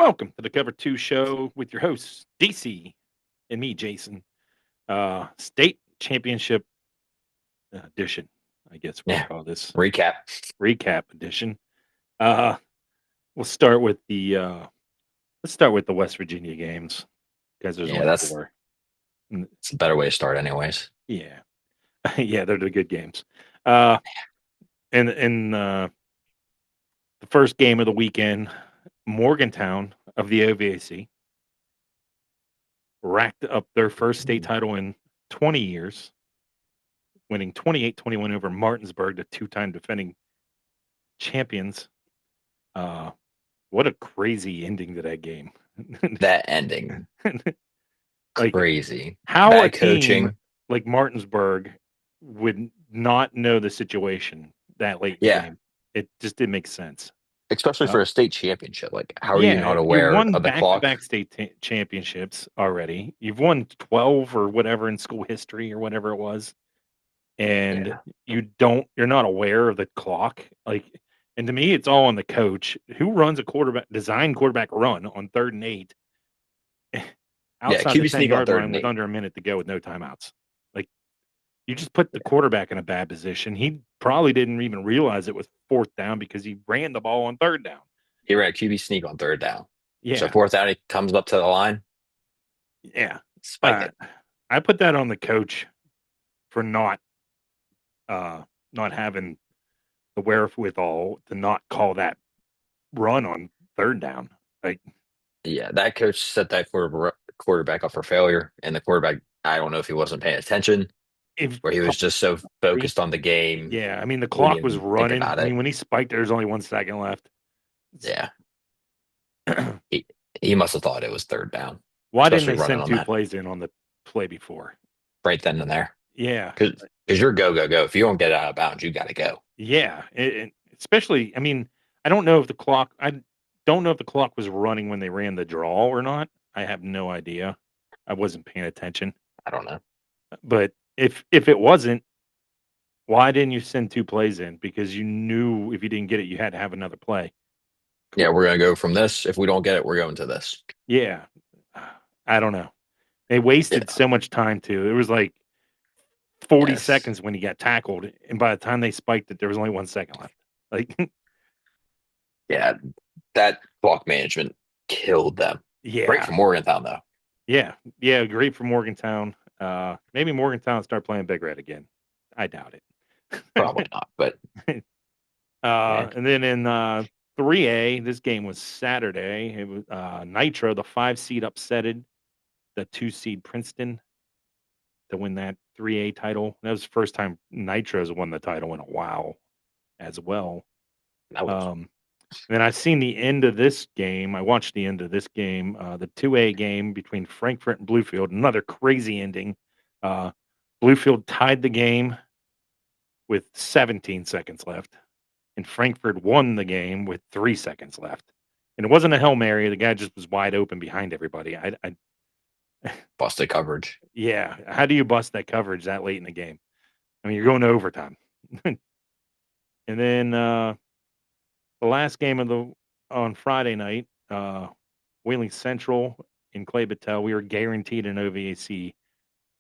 Welcome to the Cover 2 show with your hosts, DC and me, Jason. State Championship edition, I guess we'll Yeah. call this Recap. recap edition. Uh, we'll start with let's start with the West Virginia games because there's Yeah, only that's four. And, it's a better way to start, anyways. yeah, yeah, they're the good games. Uh, and the first game of the weekend, Morgantown of the OVAC racked up their first state title in 20 years, winning 28-21 over Martinsburg, the two-time defending champions. Uh, what a crazy ending to that game. That ending, Like, crazy. how a Bad team coaching. like Martinsburg would not know the situation that late in the Yeah, game. It just didn't make sense. especially Uh, for a state championship. Like, how are you yeah, not you aware won of the clock? back-to-back state championships already. You've won 12 or whatever in school history or whatever it was. And Yeah, you're not aware of the clock. Like, and to me, it's all on the coach who runs a quarterback run on 3rd and 8 yeah. outside the QB ten sneak on yard third line and with eight. under a minute to go with no timeouts. Like, you just put the quarterback in a bad position. He probably didn't even realize it was 4th down because he ran the ball on 3rd down. He ran QB sneak on third down. So Yeah, fourth down, he comes up to the line, yeah. spike Uh, it. I put that on the coach for uh, not having the wherewithal to not call that run on 3rd down. Like, Yeah, that coach set that quarterback up for failure, and the quarterback, I don't know if he wasn't paying attention, if where he was just so Three. focused on the game, Yeah, I mean the he didn't clock was even think running. about I it. mean when he spiked, there was only 1 second left. Yeah, he he must have thought it was third down, Why didn't especially they running send on two that plays in on the play before? right then and there. Yeah, Because you're go go go. If you don't get out of bounds, you got to go. yeah. Especially, I mean, I don't know if the clock. I don't know if the clock was running when they ran the draw or not. I have no idea. I wasn't paying attention. I don't know. But if it wasn't, why didn't you send two plays in? Because you knew if you didn't get it, you had to have another play. Yeah, we're gonna go from this. If we don't get it, we're going to this. Yeah, I don't know. They Yeah, wasted so much time too. It was like 40 yes, seconds when he got tackled, and by the time they spiked it, there was only 1 second left. Like, yeah. That clock management killed them. Great yeah, for Morgantown though. yeah, yeah, great for Morgantown. Maybe Morgantown start playing Big Red again. I doubt Probably it. not, but yeah, And then in 3A, this game was Saturday. It was Nitro, the 5 seed, upsetted the 2 seed Princeton to win that 3A title. That was the first time Nitro's won the title in a while as well. that was Um, And then I've seen the end of this game. I watched the end of this game, the 2A game between Frankfurt and Bluefield. Another crazy ending. Uh, Bluefield tied the game with 17 seconds left, and Frankfurt won the game with 3 seconds left. And it wasn't a Hail Mary. The guy just was wide open behind everybody. busted coverage. Yeah. How do you bust that coverage that late in the game? I mean, you're going to overtime. And then the last game of the on Friday night, Wheeling Central in Clay Battelle. We were guaranteed an OVAC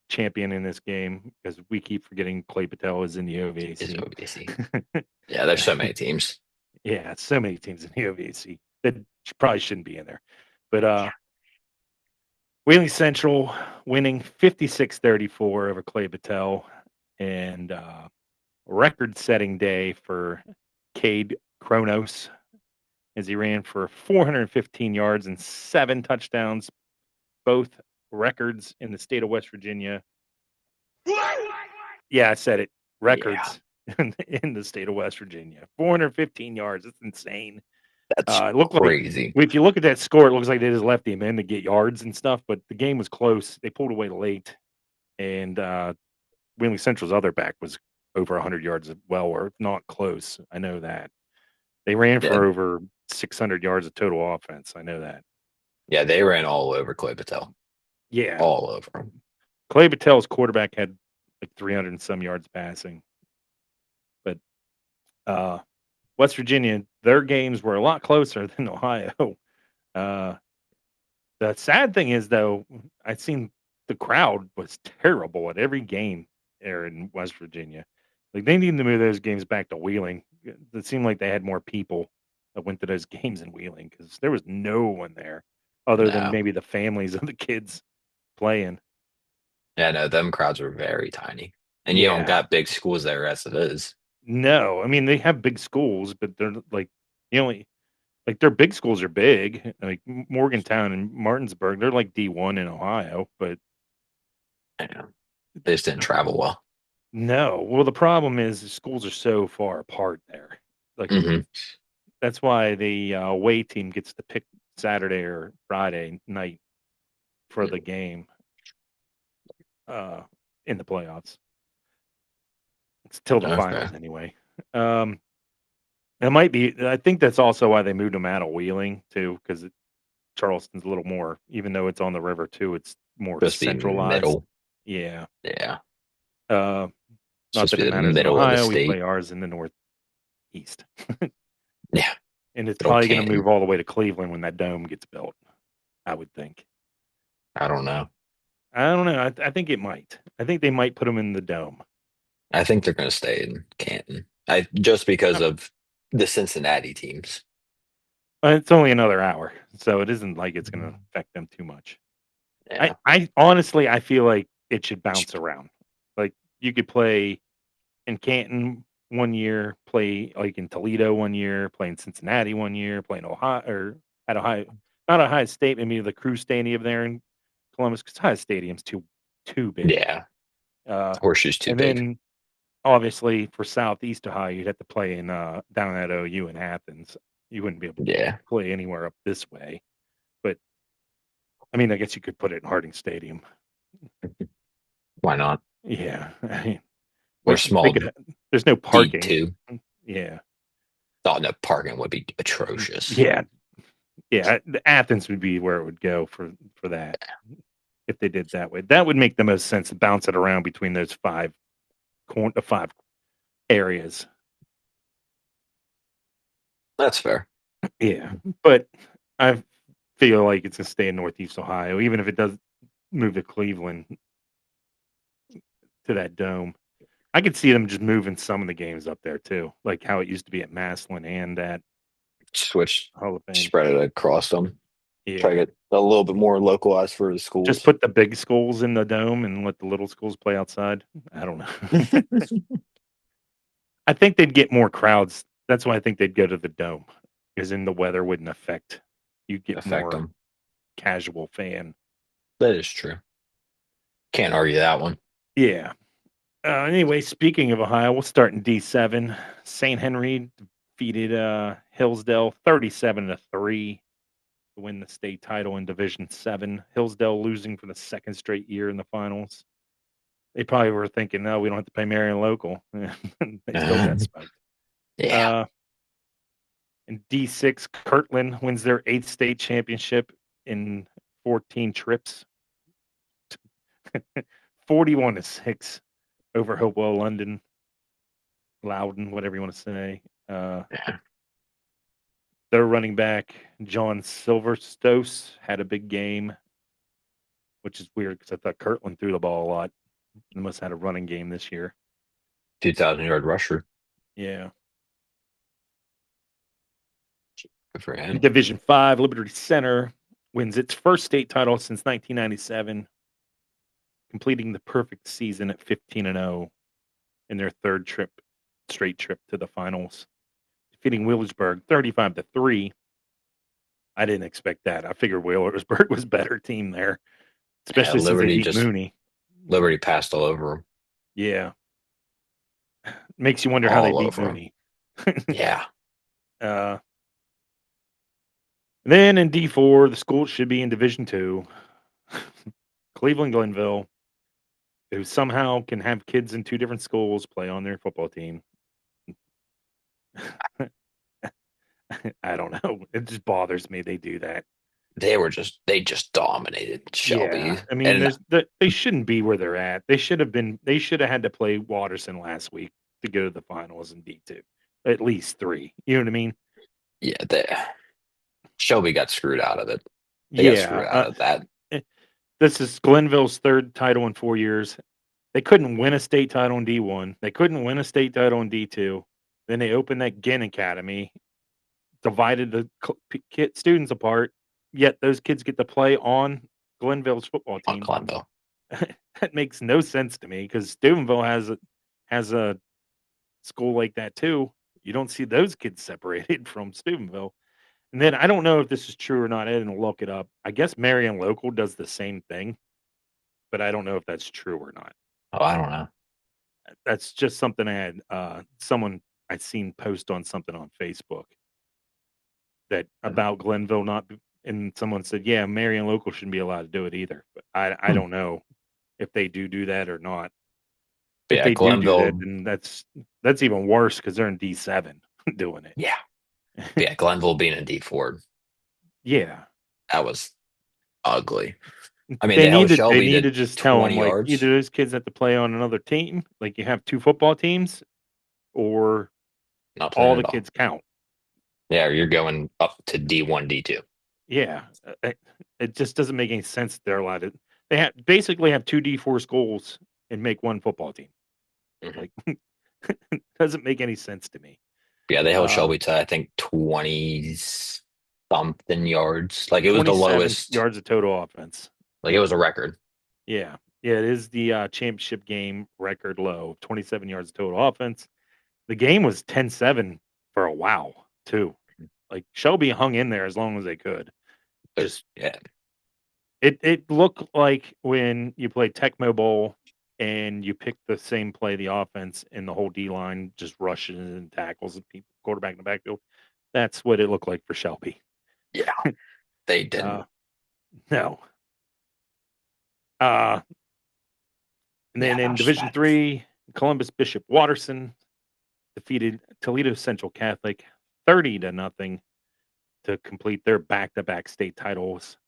champion in this game because we keep forgetting Clay Battelle is in the Is OVAC. OBC. Yeah, there's so many teams. Yeah, so many teams in the OVAC that probably shouldn't be in there. But Wheeling Central winning 56-34 over Clay Battelle, and record-setting day for Cade Kronos as he ran for 415 yards and 7 touchdowns, both records in the state of West Virginia. Yeah, I said it. Yeah, Records in the state of West Virginia. 415 yards. It's insane. that's It looked like, crazy. if you look at that score, it looks like they just left him in to get yards and stuff, but the game was close. They pulled away late, and Wheeling Central's other back was over 100 yards as well, or if not close. I know that. They ran Yeah, for over 600 yards of total offense. I know that. yeah, they ran all over Clay Patel, Yeah. all over him. Clay Battelle's quarterback had like 300 and some yards passing. But West Virginia, their games were a lot closer than Ohio. Uh, the sad thing is, though, I seen the crowd was terrible at every game there in West Virginia. Like they need to move those games back to Wheeling. It seemed like they had more people that went to those games in Wheeling because there was no one there other than No. maybe the families of the kids playing. Yeah, no, them crowds were very tiny. And you don't Yeah. got big schools there as it is. No, I mean they have big schools, but they're like the only like their big schools are big, like Morgantown and Martinsburg. They're like D1 in Ohio, but Yeah. They just didn't travel well. no. Well, the problem is the schools are so far apart there. Like Hmm. that's why the away team gets to pick Saturday or Friday night for the game uh, in the playoffs. It's till the Okay. finals anyway. Um, it might be. I think that's also why they moved them out of Wheeling too, because Charleston's a little more, even though it's on the river too, it's more Supposed to be centralized. middle. Yeah. Yeah. Uh, not Supposed to that be it the matters in middle of the Ohio. We state. play ours in the northeast, Yeah. and it's Middle probably going to Canton. move all the way to Cleveland when that dome gets built. I would think. I don't know. I don't know. I think it might. I think they might put them in the dome. I think they're going to stay in Canton. I just because Uh, of the Cincinnati teams. It's only another hour, so it isn't like it's going to affect them too much. Yeah. I honestly, I feel like it should bounce around. Like you could play in Canton one year, play like in Toledo one year, play in Cincinnati one year, play in Ohio or at Ohio, not Ohio State, maybe the Crew Stadium there in Columbus, because Ohio Stadium's too big. Yeah. Uh, Horseshoe's too and big. then obviously for Southeast Ohio, you'd have to play in down at OU in Athens. You wouldn't be able to Yeah. play anywhere up this way. But I mean, I guess you could put it in Harding Stadium. Why not? Yeah, I mean, Or like they small could. There's no parking. D2. Yeah, Oh, no, parking would be atrocious. yeah, yeah. The Athens would be where it would go for that if they did that way. That would make the most sense to bounce it around between those five areas. That's fair. Yeah, but I feel like it's gonna stay in Northeast Ohio, even if it does move to Cleveland to that dome. I could see them just moving some of the games up there too, like how it used to be at Massillon and at Switch, Hall of Fame. spread it across them. Try to Yeah, get a little bit more localized for the just schools. put the big schools in the dome and let the little schools play outside. I don't know. I think they'd get more crowds. That's why I think they'd go to the dome, because then the weather wouldn't affect. You'd get Affect more them. casual fan. That is true. Can't argue that one. Yeah. Anyway, speaking of Ohio, we'll start in D7. St. Henry defeated Hillsdale 37-3 to win the state title in Division 7. Hillsdale losing for the second straight year in the finals. They probably were thinking, no, we don't have to play Marion local. They still got smoked. Yeah. Uh, in D6, Kirtland wins their eighth state championship in 14 trips, 41-6 over Hopewell London, Loudon, whatever you want to say. Yeah. Their running back, John Silverstose, had a big game, which is weird because I thought Kirtland threw the ball a lot. They must have had a running game this year. 2,000-yard rusher. Yeah. Good for In him. Division 5, Liberty Center wins its first state title since 1997, completing the perfect season at 15-0 in their third straight trip to the finals, defeating Williamsburg 35-3. I didn't expect that. I figured Williamsburg was a better team there, Yeah, especially since they beat Mooney. Liberty passed all over him. Yeah. Makes you wonder how they All beat over him. Mooney. Yeah. uh, then in D4, the school should be in Division 2. Cleveland Glenville, who somehow can have kids in two different schools play on their football team. I don't know. It just bothers me they do that. They just dominated Yeah, Shelby. I mean, And they shouldn't be where they're at. They should have been. They should have had to play Watterson last week to go to the finals in D2, at least three. You know what I mean? yeah, they Shelby got screwed out of it. They got screwed Yeah, out of that. eh, this is Glenville's third title in 4 years. They couldn't win a state title in D1. They couldn't win a state title in D2. Then they opened that Ginn Academy, divided the students apart. Yet those kids get to play on Glenville's football On team. Glenville. That makes no sense to me because Steubenville has a school like that too. You don't see those kids separated from Steubenville. And then I don't know if this is true or not. I didn't look it up. I guess Marion Local does the same thing, but I don't know if that's true or not. Oh, I don't know. That's just something I had someone I seen post on something on Facebook that about Glenville not, and someone said, yeah, Marion Local shouldn't be allowed to do it either. But I Hmm. don't know if they do that or not. But If yeah, they do that, Glenville. then that's even worse because they're in D7 doing Yeah, but it. yeah, Glenville being in D4, Yeah, that was ugly. I mean, they they held need to Shelby to just tell them 20 like yards, either those kids have to play on another team, like you have two football teams, or not playing all the at all. kids count. Yeah, you're going up to D1, D2. Yeah, it just doesn't make any sense. They're allowed to. They basically have two D4 schools and make one football team. Hmm. Like, doesn't make any sense to me. Yeah, they held Uh, Shelby to I think 20 something yards. Like it was the 27 lowest. yards of total offense. Like it was a record. Yeah, yeah, it is the championship game record low, 27 yards of total offense. The game was 10-7 for a while too. Like Shelby hung in there as long as they could. But Just yeah, it looked like when you play Tecmo Bowl and you pick the same play, the offense and the whole D line just rushes and tackles and people quarterback in the backfield. That's what it looked like for Shelby. yeah, they Uh, didn't. no. Uh, and Yeah, then that in was just Division bad. Three, Columbus Bishop Watterson defeated Toledo Central Catholic 30-0 to complete their back-to-back state titles.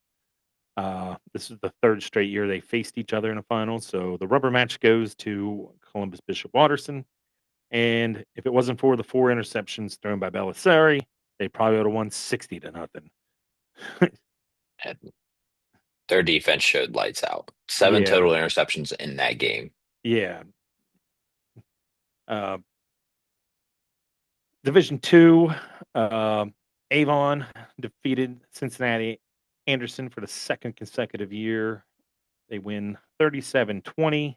This is the third straight year they faced each other in a final. So the rubber match goes to Columbus Bishop Watterson. And if it wasn't for the 4 interceptions thrown by Belisari, they probably would have won 60-0. And their defense showed lights out. Seven Yeah. total interceptions in that game. Yeah. Uh, Division two, Avon defeated Cincinnati Anderson for the second consecutive year. They win 37-20.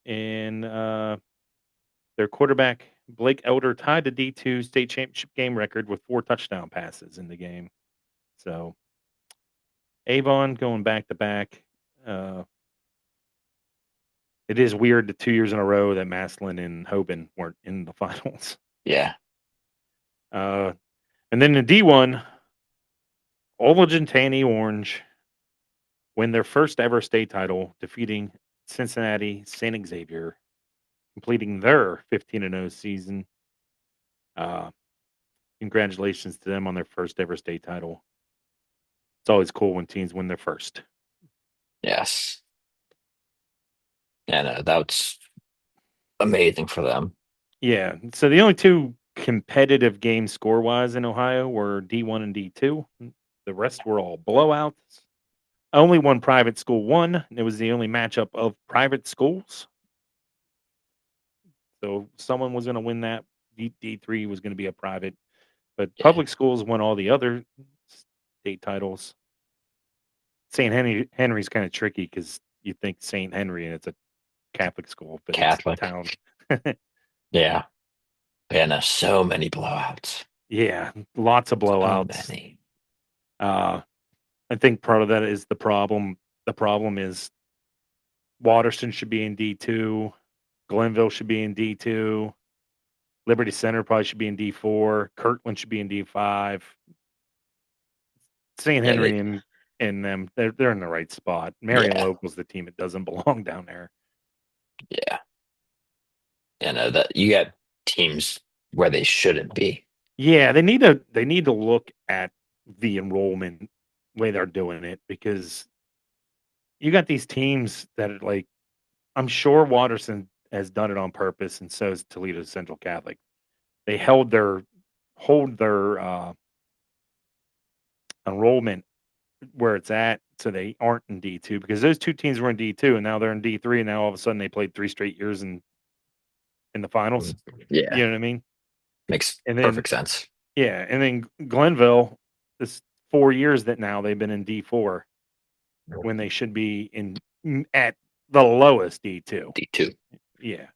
And their quarterback, Blake Elder, tied the D2 state championship game record with 4 touchdown passes in the game. So Avon going back to back. It is weird the 2 years in a row that Maslin and Hoban weren't in the finals. Yeah. Uh, and then in D1, Tanny Orange win their first ever state title, defeating Cincinnati St. Xavier, completing their 15-0 season. Uh, Congratulations to them on their first ever state title. It's always cool when teams win their first. Yes. Yeah, no, that's amazing for them. Yeah. So the only two competitive games score wise in Ohio were D1 and D2. The rest were all blowouts. Only one private school won. It was the only matchup of private schools. So someone was going to win that. D3 was going to be a private, but Yeah. public schools won all the other state titles. Henry's kind of tricky because you think St. Henry and it's a Catholic school, but it's a Catholic. town. Yeah. Yeah, no, so many blowouts. Yeah, lots of So blowouts. many. Uh, I think part of that is the problem. The problem is Waterston should be in D2, Glenville should be in D2, Liberty Center probably should be in D4, Kirtland should be in D5. St. Yeah, Henry and them, they're in the right spot. Marion yeah, Local's the team that doesn't belong down there. yeah. You know that you got teams where they shouldn't be. Yeah, they need to look at the enrollment way they're doing it because you got these teams that are like, I'm sure Watterson has done it on purpose, and so is Toledo Central Catholic. They hold their enrollment where it's at, so they aren't in D2 because those two teams were in D2 and now they're in D3 and now all of a sudden they played 3 straight years in the finals. Yeah, You know what I mean? makes And then perfect sense. yeah, and then Glenville, this 4 years that now they've been in D4 when they should be in at the lowest D2. D2 Yeah.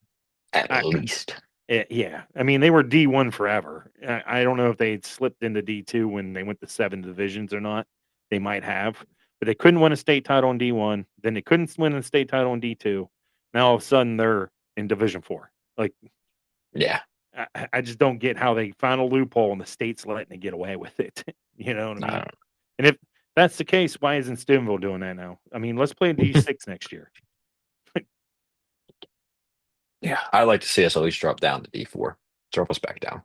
at I, least. yeah. I mean, they were D1 forever. I don't know if they had slipped into D2 when they went to 7 divisions or not. They might have, but they couldn't win a state title in D1. Then they couldn't win a state title in D2. Now all of a sudden they're in Division 4. Like, Yeah. I just don't get how they found a loophole and the state's letting it get away with it. You know what I mean? And if that's the case, why isn't Steubenville doing that now? I mean, let's play D6 next year. Yeah, I'd like to see us at least drop down to D4. Drop us back down,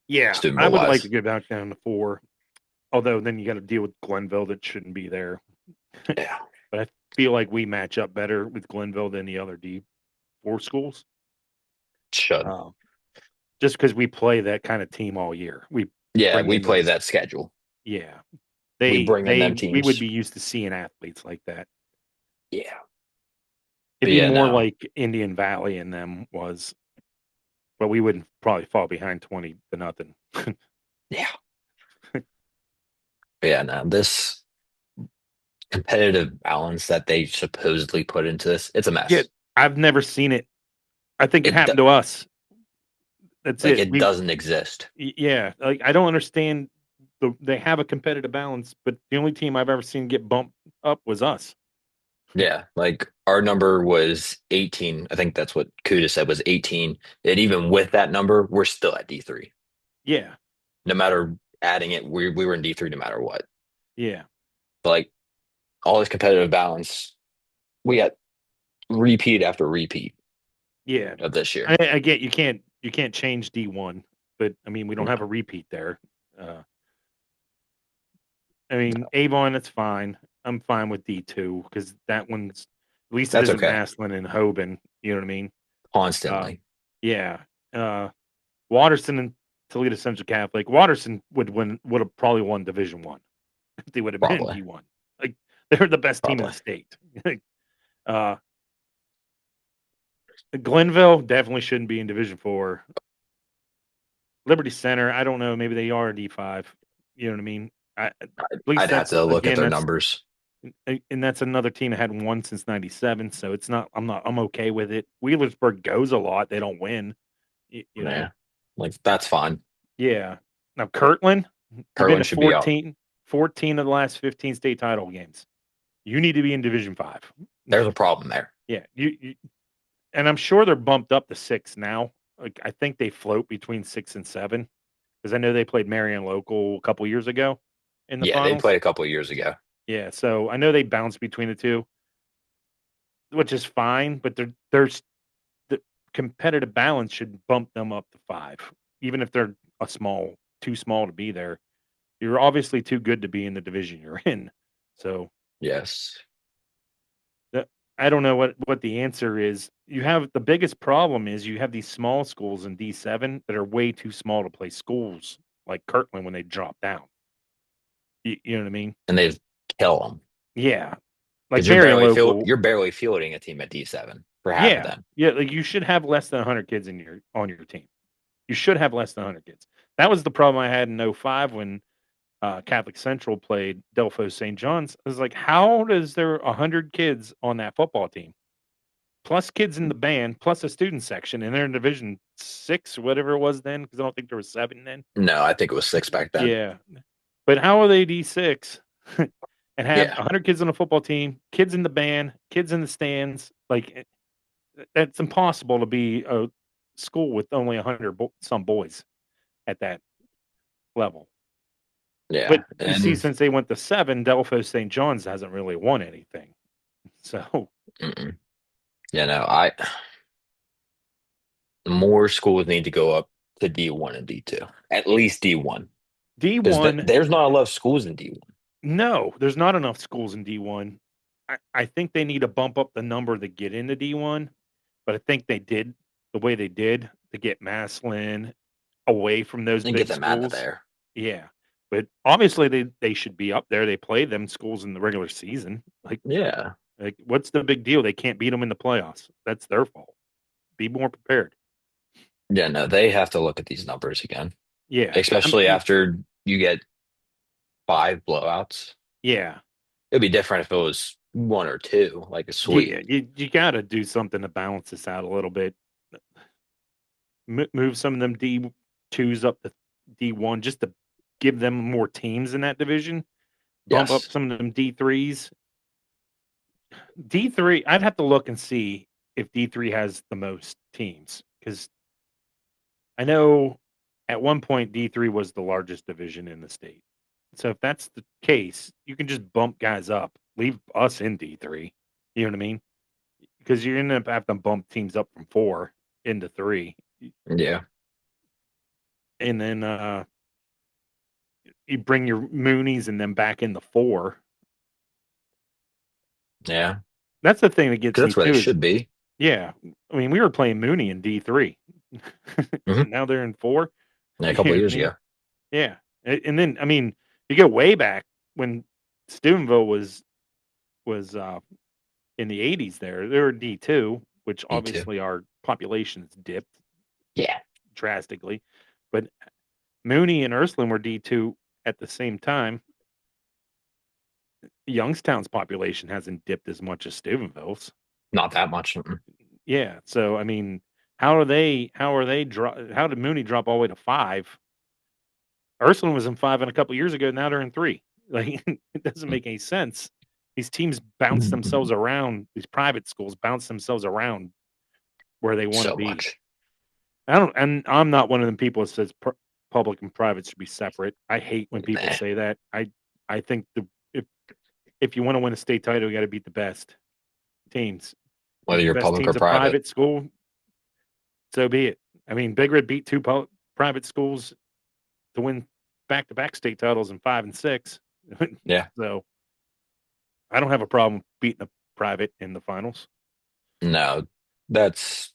Yeah, I Steubenville would like to wise. get back down to 4. Although then you got to deal with Glenville that shouldn't be there. Yeah, But I feel like we match up better with Glenville than the other D4 schools. should. Um, just because we play that kind of team all year. We Yeah, bring we in play those. that schedule. Yeah, We bring in them we would teams. be used to seeing athletes like that. Yeah, It'd but be yeah, more no, like Indian Valley and them was, but we wouldn't probably fall behind 20-0. yeah, but yeah, no. This competitive balance that they supposedly put into this, it's a Yeah, mess. I've never seen it. I think it It happened to us. That's like it. it doesn't exist. Yeah, like I don't understand. They have a competitive balance, but the only team I've ever seen get bumped up was us. Yeah, like our number was 18. I think that's what Kuda said was 18. And even with that number, we're still at D3. Yeah, No matter adding it, we were in D3 no matter what. yeah, But like all this competitive balance, we got repeat after repeat yeah. of this year. I get you can't change D1, but I mean we don't have No, a repeat there. Uh, I mean Avon, that's fine. I'm fine with D2 because that one's at least it that's isn't okay. Maslin and Hoban. You know what I mean? Uh, Constantly. yeah. Waterson and Toledo Central Catholic. Waterson would have probably won Division 1 if they would have been in Probably. D1. Like they're the best team in Probably. the state. uh, Glenville definitely shouldn't be in Division 4. Liberty Center, I don't know. Maybe they are D5. You know what I mean? At least I'd have that's to look at again their that's numbers. and that's another team that hadn't won since '97. So it's not. I'm okay with it. Wheelersburg goes a lot. They don't win. You know. Yeah. Like that's fine. Yeah. Now Kirtland, you've been to Kirtland should be up. 14 of the last 15 state title games. You need to be in Division 5. There's a problem there. Yeah. And I'm sure they're bumped up to 6 now. Like I think they float between 6 and 7 because I know they played Marion Local a couple years ago in the Yeah, they finals. played a couple of years ago. Yeah, so I know they bounce between the two, which is fine, but there's the competitive balance should bump them up to 5, even if they're too small to be there. You're obviously too good to be in the division you're in. So Yes. I don't know what the answer is. You have the biggest problem is you have these small schools in D7 that are way too small to play schools like Kirtland when they drop down. You know what I mean? And they kill them Yeah, like because you're Marion barely Local. you're barely fielding a team at D7 for half of Yeah, them. yeah, like you should have less than 100 kids on your team. You should have less than 100 kids. That was the problem I had in '05 when Catholic Central played Delphos St. John's. I was like, how does there 100 kids on that football team? Plus kids in the band, plus a student section, and they're in Division 6, whatever it was then, because I don't think there was 7 then. No, I think it was 6 back then. Yeah, but how are they D6 and have Yeah. 100 kids on a football team, kids in the band, kids in the stands? Like that's impossible to be a school with only 100 some boys at that level. Yeah. But you see, And since they went to 7, Delphos St. John's hasn't really won anything. So mm-mm. Yeah, no, I more schools need to go up to D1 and D2. At least D1. Because D1, there's not a lot of schools in D1. no, there's not enough schools in D1. I think they need to bump up the number to get into D1, but I think they did the way they did to get Maslin away from those And get big them out of schools. there. Yeah. But obviously they should be up there. They play them schools in the regular season. Yeah. Like what's the big deal? They can't beat them in the playoffs. That's their fault. Be more prepared. Yeah, no, they have to look at these numbers again, Yeah. especially after you get 5 blowouts. Yeah. It'd be different if it was 1 or 2, like a sweep. Yeah, you got to do something to balance this out a little bit. Move some of them D2s up to D1 just to give them more teams in that division. Bump up Yes. some of them D3s. D3, I'd have to look and see if D3 has the most teams because I know at one point D3 was the largest division in the state. So if that's the case, you can just bump guys up, leave us in D3. You know what I mean? Because you end up having to bump teams up from 4 into 3. Yeah. And then you bring your Moonies and then back in the 4. Yeah. That's the thing that gets 'Cause me that's where too they is should be. yeah. I mean, we were playing Mooney in D3. Mhm. And now they're in 4. A You couple know what I years mean? ago. Yeah. And then I mean, you go way back when Steubenville was in the 80s there. They were D2, which Me too. obviously our population's dipped Yeah. drastically. But Mooney and Ursuline were D2 at the same time. Youngstown's population hasn't dipped as much as Steubenville's. Not that much. Yeah, so I mean, how did Mooney drop all the way to 5? Ursuline was in 5 and a couple years ago, now they're in 3. Like it doesn't make any sense. These teams bounce themselves around, these private schools bounce themselves around where they want to So be. much. And I'm not one of them people that says public and private should be separate. I hate when people Nah. say that. I think if you want to win a state title, you got to beat the best teams. Whether you're Best public or teams a private. private school, so be it. I mean, Big Red beat 2 private schools to win back-to-back state titles in 5 and 6. Yeah. So I don't have a problem beating a private in the finals. No, that's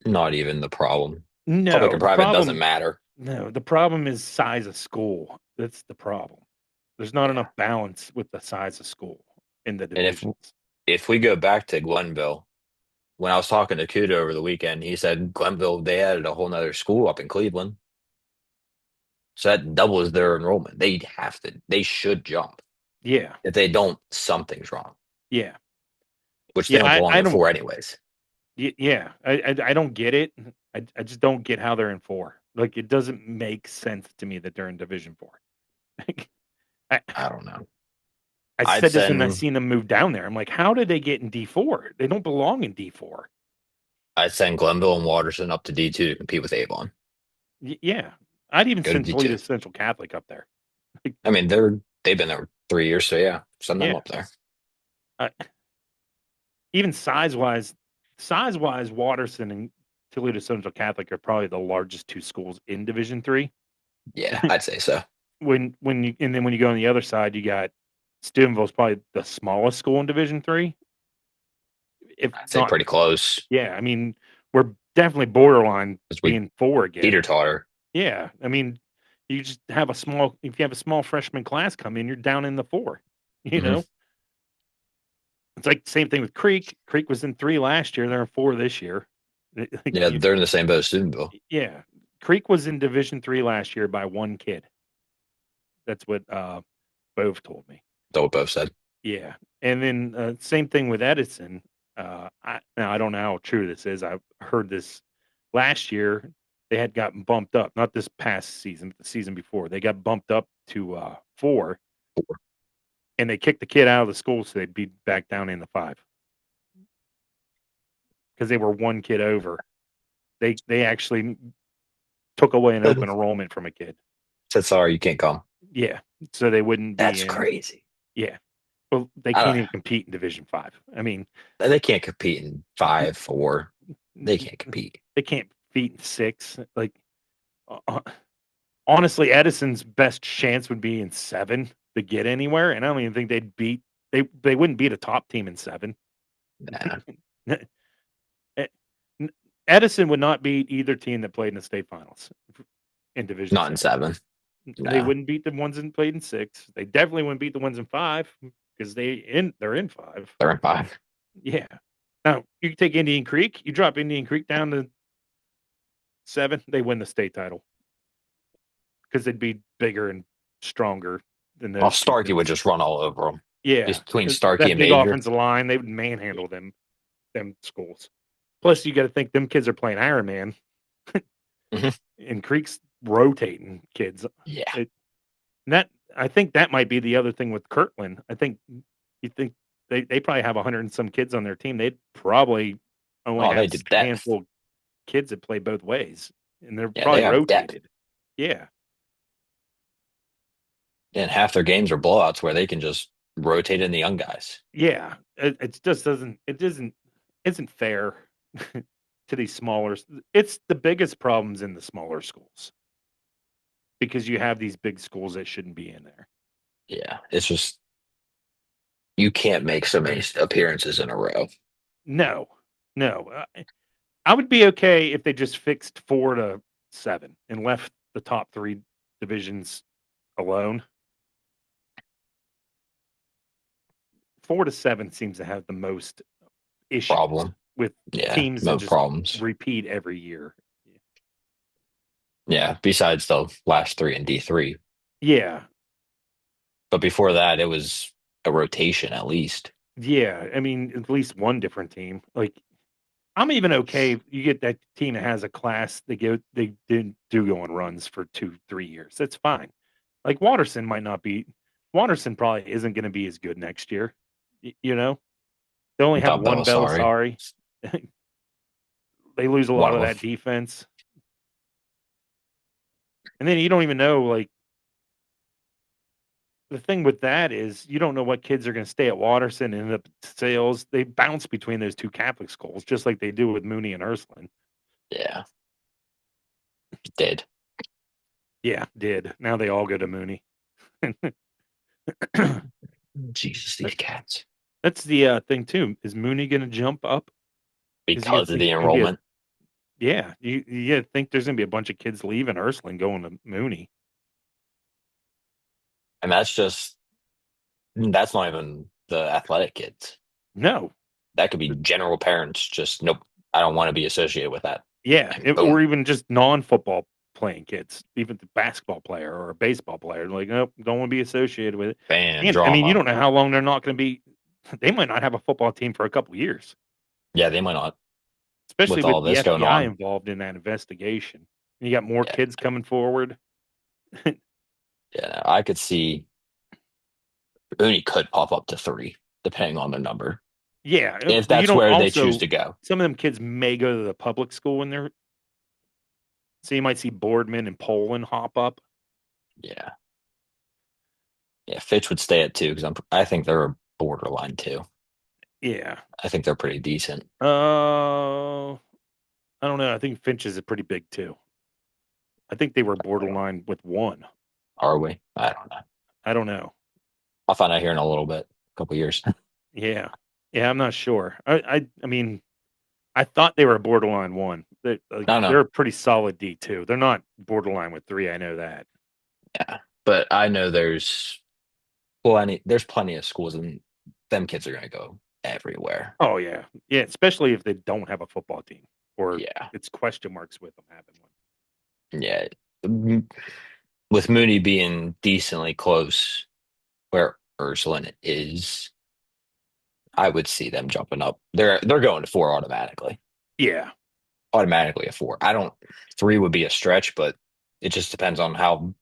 not even the problem. Public No, and the private doesn't problem. matter. No, the problem is size of school. That's the problem. There's not Yeah. enough balance with the size of school in the And divisions. if we go back to Glenville, when I was talking to Kudo over the weekend, he said Glenville, they added a whole nother school up in Cleveland. So that doubles their enrollment. They should jump. Yeah, If they don't, something's wrong, yeah, which they yeah. don't belong I in don't. 4 anyways. Yeah, I don't get it. I just don't get how they're in 4. Like it doesn't make sense to me that they're in Division 4. I I don't know. I I'd said this when I send seen them move down there. I'm like, how did they get in D4? They don't belong in D4. I'd send Glenville and Waterson up to D2 to compete with Avon. Yeah, I'd even Go to send D2. Toledo Central Catholic up there. Like, I mean, they've been there 3 years, so yeah, send them yeah, up there. even size wise, Waterson and Toledo Central Catholic are probably the largest 2 schools in Division 3. Yeah, I'd say so. When you go on the other side, you got Steubenville's probably the smallest school in Division 3. If I'd say not, pretty close. yeah, I mean, we're definitely borderline Because we being 4 again. Peter Totter. Yeah, I mean, you just have if you have a small freshman class come in, you're down in the 4. You Mhm. know, it's like same thing with Creek. Creek was in 3 last year; they're in 4 this year. Like, Yeah, they're in the same boat as Steubenville. yeah, Creek was in Division 3 last year by 1 kid. That's what Bove told me. That's what both said. Yeah, and then same thing with Edison. Now I don't know how true this is. I've heard this last year. They had gotten bumped up, not this past season, but the season before. They got bumped up to 4, and they kicked the kid out of the school, so they'd be back down in the 5 because they were 1 kid over. They actually took away an open enrollment from a kid. Said sorry, you can't come. Yeah, so they wouldn't be That's in. crazy. Yeah, well, they can't even compete in Division 5. I mean, They can't compete in 5, 4. They can't compete. They can't compete in 6. Like, honestly, Edison's best chance would be in 7 to get anywhere, and I don't even think they'd beat. They wouldn't beat a top team in 7. Nah. Edison would not beat either team that played in the state finals in Division Not in 7. They No. wouldn't beat the ones that played in 6. They definitely wouldn't beat the ones in 5 because they're in 5. They're in 5. Yeah. Now you can take Indian Creek. You drop Indian Creek down to 7, they win the state title because they'd be bigger and stronger than Well, those 2 Starkey would teams. just run all over them. Yeah, Between Starkey that and big Major. offensive line, they would manhandle them schools. Plus, you got to think them kids are playing Ironman, Mhm. and Creek's rotating kids. Yeah. It, that I think that might be the other thing with Kirtland. I think you think they probably have 100 and some kids on their team. They'd probably only Oh, they have did a depth. handful of kids that play both ways, and they're Yeah, they probably have depth. rotated. Yeah, And half their games are blowouts where they can just rotate in the young guys. yeah. It just doesn't. It isn't fair to these smaller. It's the biggest problems in the smaller schools because you have these big schools that shouldn't be in there. Yeah. It's just you can't make so many appearances in a row. No, no. I would be okay if they just fixed 4 to 7 and left the top 3 divisions alone. 4 to 7 seems to have the most issues Problem. with Yeah. teams that No just problems. repeat every year. Yeah. Besides the last 3 in D3. Yeah, But before that, it was a rotation at least. yeah. I mean, at least one different team. Like, I'm even okay if you get that team that has a class they do go on runs for 2, 3 years. That's fine. Like Watterson might not be. Watterson probably isn't going to be as good next year. You know, they only have Without one Belisari. Belisari. They lose a One lot of of them. that defense, and then you don't even know. Like the thing with that is you don't know what kids are going to stay at Watterson and end up at Sales. They bounce between those 2 Catholic schools just like they do with Mooney and Ursuline. Yeah. Did. Yeah, did. Now they all go to Mooney. Jesus, these cats. That's the thing too. Is Mooney going to jump up? Because you got Because to of think the there's going to be enrollment. yeah. You got to think there's going to be a bunch of kids leaving Ursuline going to Mooney. And that's not even the athletic kids. No, That could be general parents just nope, I don't want to be associated with that. yeah, And boom. or even just non-football playing kids, even the basketball player or a baseball player. Like, nope, don't want to be associated with it. Bam, And I mean, you drama. don't know how long they're not going to be. They might not have a football team for a couple years, Yeah, they might not especially with all with the this going FBI on. involved in that investigation. And you got more Yeah. kids coming forward. Yeah. I could see Uni could pop up to 3, depending on the number. Yeah, If you that's don't where they choose also to go. some of them kids may go to the public school when they're so you might see Boardman and Poland hop up. Yeah. Yeah. Fitch would stay at 2 because I think they're a borderline 2. Yeah. I think they're pretty decent. I don't know. I think Finch is a pretty big too. I think they were borderline with 1. Are we? I don't know. I don't know. I'll find out here in a little bit, a couple years. Yeah. Yeah, I'm not sure. I mean, I thought they were a borderline 1. No, no. They're a pretty solid D2. They're not borderline with 3. I know that. Yeah. But I know there's plenty of schools and them kids are gonna go everywhere. Oh yeah. Yeah, especially if they don't have a football team or Yeah. it's question marks with them having one. Yeah. With Mooney being decently close where Ursuline is, I would see them jumping up. They're going to 4 automatically. Yeah. Automatically a 4. I don't 3 would be a stretch, but it just depends on how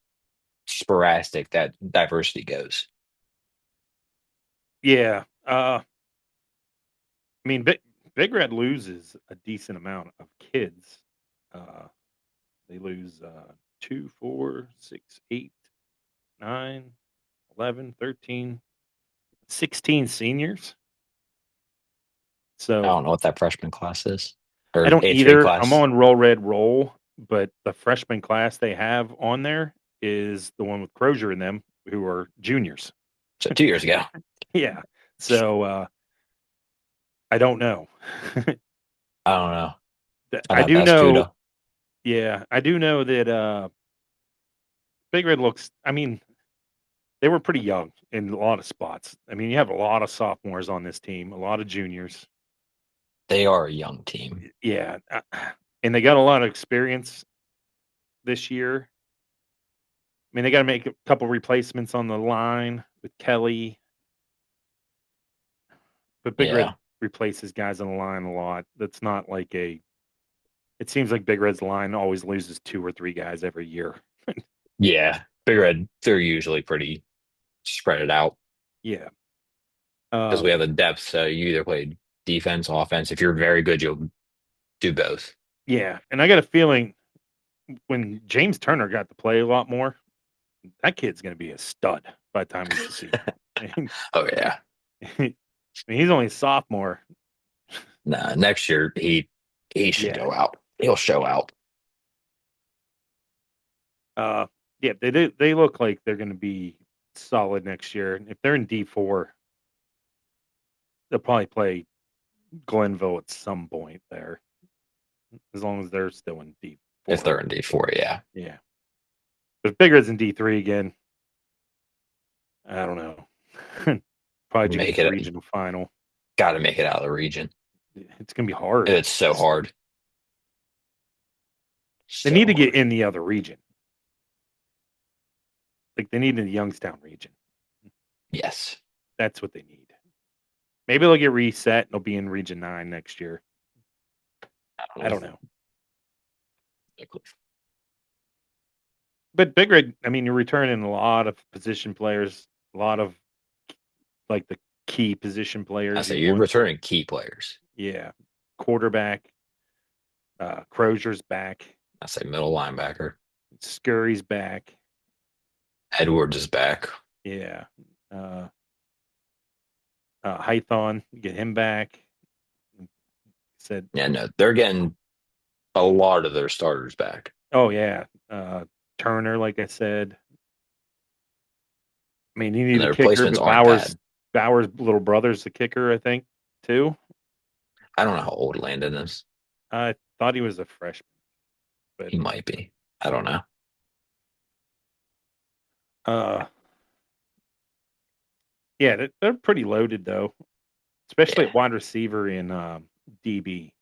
sporadic that diversity goes. Yeah. I mean, Big Red loses a decent amount of kids. Uh, they lose 2, 4, 6, 8, 9, 11, 13, 16 seniors. I So don't know what that freshman class is. I Or don't eighth grade either. I'm class. on Roll Red Roll, but the freshman class they have on there is the one with Crozier in them, who are juniors. So 2 years ago. Yeah. So I don't know. I don't know. I'd I have to do ask know. Kuda. Yeah, I do know that Big Red looks. I mean, they were pretty young in a lot of spots. I mean, you have a lot of sophomores on this team, a lot of juniors. They are a young team. Yeah, and they got a lot of experience this year. I mean, they got to make a couple replacements on the line with Kelly, but Big Red Yeah. replaces guys on the line a lot. That's not like a. It seems like Big Red's line always loses 2 or 3 guys every year. Yeah. Big Red, they're usually pretty spread it out Yeah. because we have the depth. So you either play defense, offense. If you're very good, you'll do both. Yeah, and I got a feeling when James Turner got to play a lot more, that kid's going to be a stud by the time he's a senior. I mean, Oh, yeah. he's only a sophomore. Nah, next year he should Yeah. go out. He'll show out. Uh, yeah, they look like they're going to be solid next year. If they're in D4, they'll probably play Glenville at some point there, as long as they're still in D4. If they're in D4, yeah. Yeah. But if Big Red's in D3 again, I don't know. Probably Make just it regional final. Got to make it out of the region. It's going to be hard. It's so hard. They So need to get hard. in the other region. Like they need in the Youngstown region. Yes. That's what they need. Maybe they'll get reset and they'll be in Region 9 next year. I don't know. But Big Red, I mean, you're returning a lot of position players, a lot of like the key position players. I say you're returning key players. Yeah. Quarterback. Crozier's back. I say middle linebacker. Scurry's back. Edwards is back. Yeah. Hython, get him back. Said, Yeah, no, they're getting a lot of their starters back. oh yeah. Turner, like I said. I mean, you And need the a kicker, replacements but aren't bad. Bauer's little brother's the kicker, I think, too. I don't know how old Landon is. I thought he was a freshman, but He might be. I don't know. uh, yeah, they're pretty loaded though, especially Yeah. at wide receiver in DB.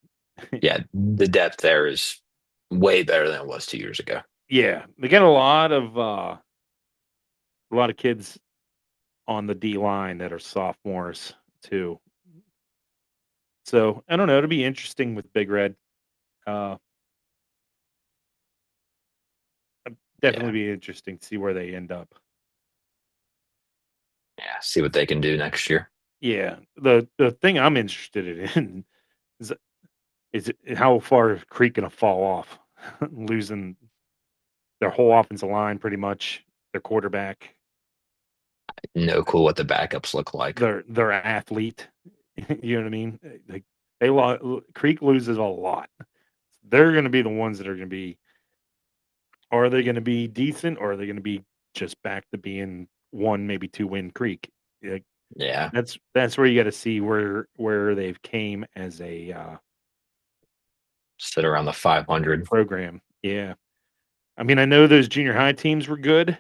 Yeah, the depth there is way better than it was 2 years ago. Yeah, they got a lot of kids on the D line that are sophomores too. So I don't know. It'll be interesting with Big Red. Uh, definitely Yeah. be interesting to see where they end up. Yeah. See what they can do next year. Yeah, the thing I'm interested in is how far is Creek going to fall off, losing their whole offensive line, pretty much their quarterback, No clue what the backups look like. their athlete. You know what I mean? Like Creek loses a lot. They're going to be the ones that are going to be. Are they going to be decent, or are they going to be just back to being 1, maybe 2 win Creek? Like, Yeah. that's where you got to see where they've came as a Sit around the 500. program. Yeah. I mean, I know those junior high teams were good,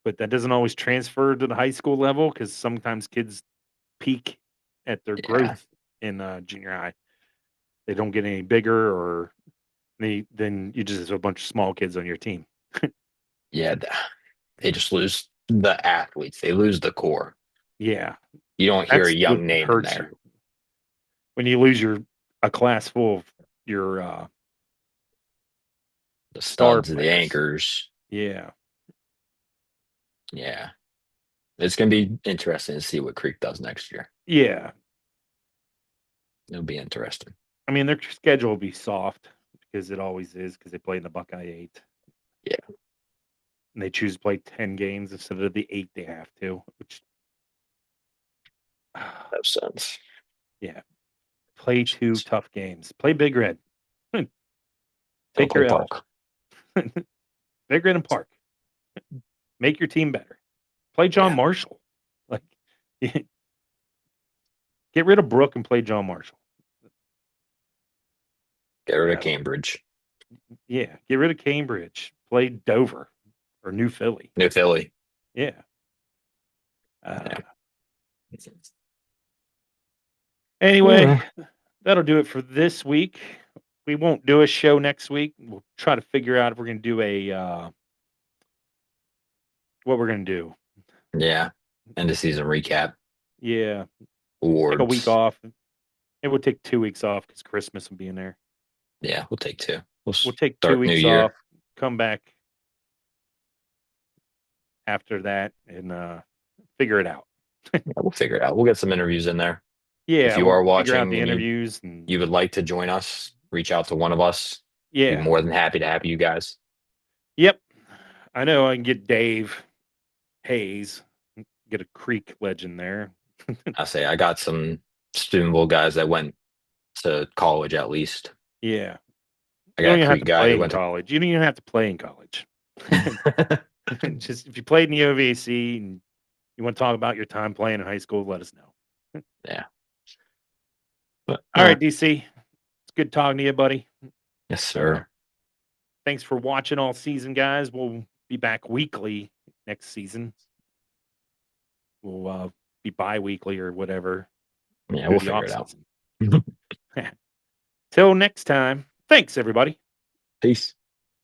but that doesn't always transfer to the high school level because sometimes kids peak at their Yeah. growth in junior high. They don't get any bigger, or then you just have a bunch of small kids on your team. Yeah. They just lose the athletes. They lose the core. Yeah, You don't hear a that's what young name in hurts there. you when you lose a class full of your The star studs, the players. anchors. Yeah, Yeah. It's going to be interesting to see what Creek does next year. yeah. It'll be interesting. I mean, their schedule will be soft because it always is because they play in the Buckeye 8. Yeah. And they choose to play 10 games instead of the 8 they have to, which No sense. yeah. Play 2 tough games. Play Big Red. Go Take play your L. Park. Big Red and Park. Make your team better. Play John Yeah. Marshall. Like get rid of Brooke and play John Marshall. Get rid of Cambridge. Yeah, get rid of Cambridge. Play Dover. or New Philly. New Philly. Yeah. Yeah. Anyway, that'll do it for this week. We won't do a show next week. We'll try to figure out if we're going to do what we're going to do. Yeah. End of season recap. Yeah. Awards. Take a week off. It would take 2 weeks off because Christmas will be in there. Yeah, we'll take 2. We'll take 2 start New weeks Year. off, come back after that, and figure it out. Yeah, we'll figure it out. We'll get some interviews in there. Yeah, If you we'll are figure out watching the and interviews, and you would like to join us, reach out to one of us. Be yeah, more than happy to have you guys. yep. I know I can get Dave Hayes, get a Creek legend there. I got some Spoonville guys that went to college at least. Yeah, I you don't got a even have Creek to guy play who in went college. You don't even have to play in college. to. Just if you played in the OVC and you want to talk about your time playing in high school, let us know. Yeah. But, All right, DC. It's good talking to you, buddy. Yes, sir. Thanks for watching all season, guys. We'll be back weekly next season. We'll be bi-weekly or whatever. Yeah, through we'll the figure it out. off-season. Till next time. Thanks, everybody. Peace.